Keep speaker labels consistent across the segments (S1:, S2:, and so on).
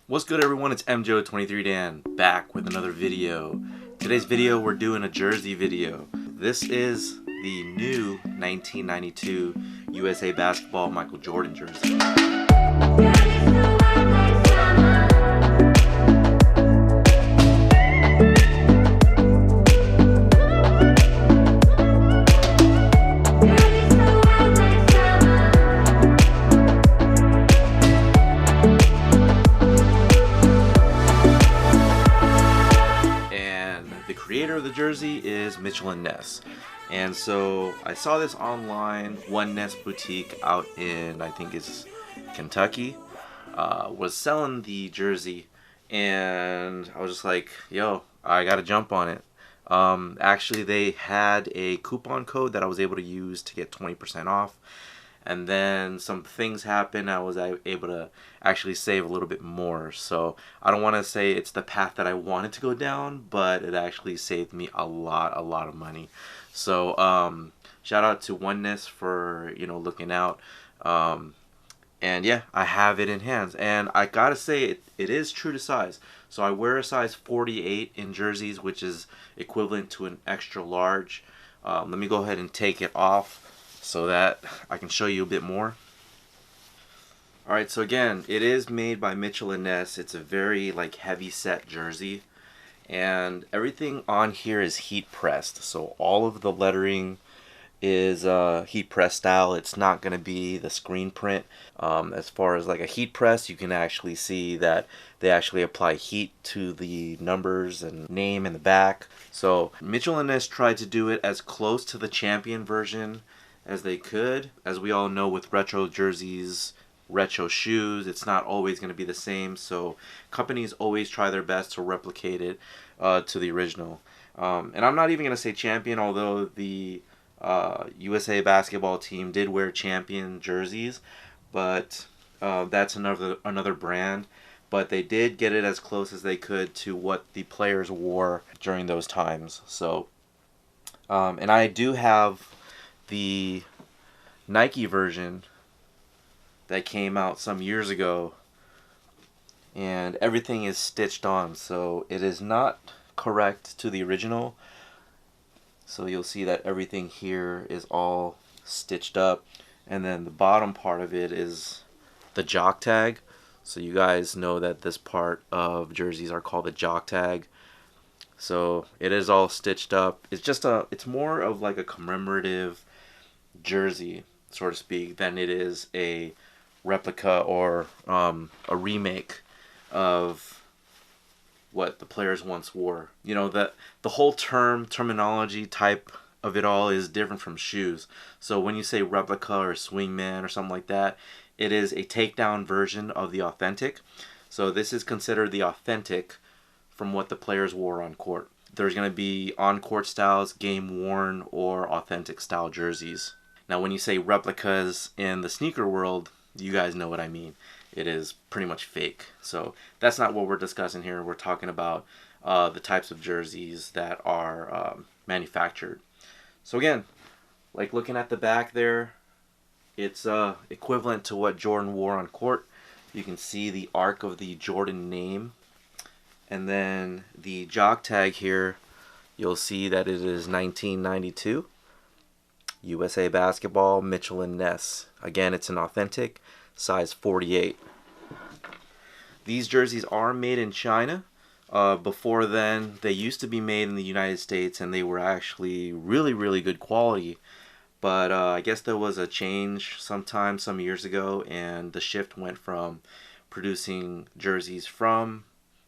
S1: What's good, everyone? It's MJO23Dan back with another video. Today's video, we're doing a jersey video. This is the new 1992 USA Basketball Michael Jordan jersey. The creator of the jersey is Mitchell and Ness. And so I saw this online. One Ness boutique out in, I think it's Kentucky, was selling the jersey, and I was just like, yo, I gotta jump on it. Actually, they had a coupon code that I was able to use to get 20% off. And then some things happened. I was able to actually save a little bit more. So I don't want to say it's the path that I wanted to go down, but it actually saved me a lot of money. So shout out to Oneness for looking out. And yeah, I have it in hands, and I gotta say it is true to size. So I wear a size 48 in jerseys, which is equivalent to an extra large. Let me go ahead and take it off so that I can show you a bit more. Alright, so again, it is made by Mitchell and Ness. It's a very heavy set jersey, and everything on here is heat pressed. So all of the lettering is heat press style. It's not going to be the screen print. As far as a heat press, you can actually see that they actually apply heat to the numbers and name in the back. So Mitchell and Ness tried to do it as close to the champion version as they could. As we all know, with retro jerseys, retro shoes, it's not always going to be the same, so companies always try their best to replicate it to the original. And I'm not even going to say champion, although the USA basketball team did wear champion jerseys, but that's another brand. But they did get it as close as they could to what the players wore during those times. So and I do have the Nike version that came out some years ago, and everything is stitched on, so it is not correct to the original. So you'll see that everything here is all stitched up, and then the bottom part of it is the jock tag. So you guys know that this part of jerseys are called the jock tag. So it is all stitched up. It's more of a commemorative jersey, so to speak, than it is a replica or a remake of what the players once wore. The whole terminology type of it all is different from shoes. So when you say replica or swingman or something like that, it is a takedown version of the authentic. So this is considered the authentic from what the players wore on court. There's going to be on-court styles, game-worn, or authentic style jerseys. Now, when you say replicas in the sneaker world, you guys know what I mean. It is pretty much fake. So that's not what we're discussing here. We're talking about the types of jerseys that are manufactured. So again, looking at the back there, it's equivalent to what Jordan wore on court. You can see the arc of the Jordan name. And then the jock tag here, you'll see that it is 1992. USA Basketball, Mitchell and Ness. Again, it's an authentic, size 48. These jerseys are made in China. Before then, they used to be made in the United States, and they were actually really good quality. But I guess there was a change some years ago, and the shift went from producing jerseys from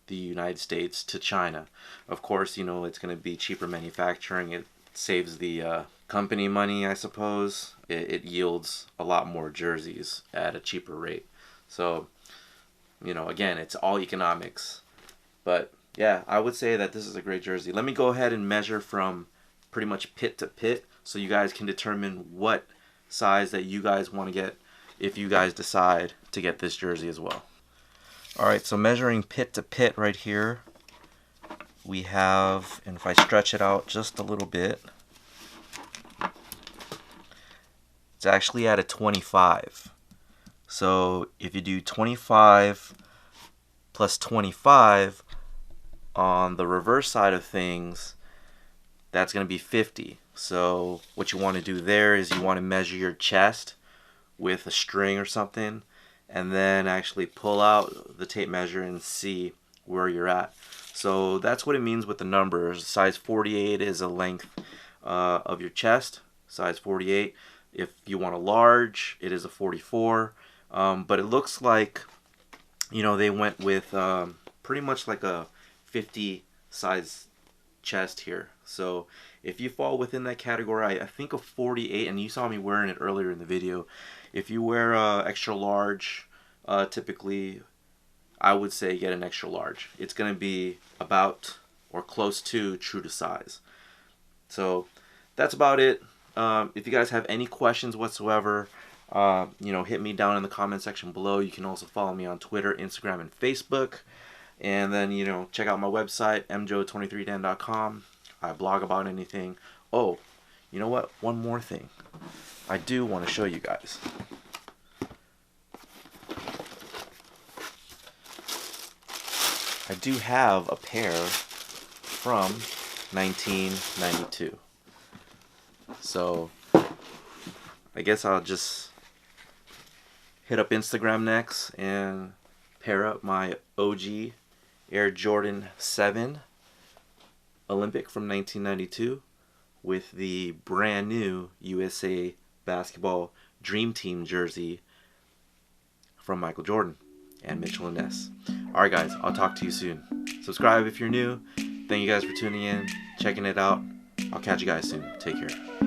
S1: the United States to China. Of course, it's going to be cheaper manufacturing. It saves the company money, I suppose. It yields a lot more jerseys at a cheaper rate. So, again, it's all economics. But yeah, I would say that this is a great jersey. Let me go ahead and measure from pretty much pit to pit, so you guys can determine what size that you guys want to get if you guys decide to get this jersey as well. Alright, so measuring pit to pit right here, we have, and if I stretch it out just a little bit, it's actually at a 25. So if you do 25 plus 25 on the reverse side of things, that's going to be 50. So what you want to do there is you want to measure your chest with a string or something, and then actually pull out the tape measure and see where you're at. So that's what it means with the numbers. Size 48 is a length of your chest, size 48. If you want a large, it is a 44. But it looks like, you know, they went with pretty much like a 50 size chest here. So if you fall within that category, I think a 48, and you saw me wearing it earlier in the video. If you wear extra large, typically I would say get an extra large. It's going to be about or close to true to size. So that's about it. If you guys have any questions whatsoever, you know, hit me down in the comment section below. You can also follow me on Twitter, Instagram, and Facebook. And then, you know, check out my website, mjoe23dan.com. I blog about anything. Oh, you know what? One more thing. I do want to show you guys. I do have a pair from 1992. So I guess I'll just hit up Instagram next and pair up my OG Air Jordan 7 Olympic from 1992 with the brand new USA Basketball Dream Team jersey from Michael Jordan and Mitchell and Ness. Alright guys, I'll talk to you soon. Subscribe if you're new. Thank you guys for tuning in, checking it out. I'll catch you guys soon. Take care.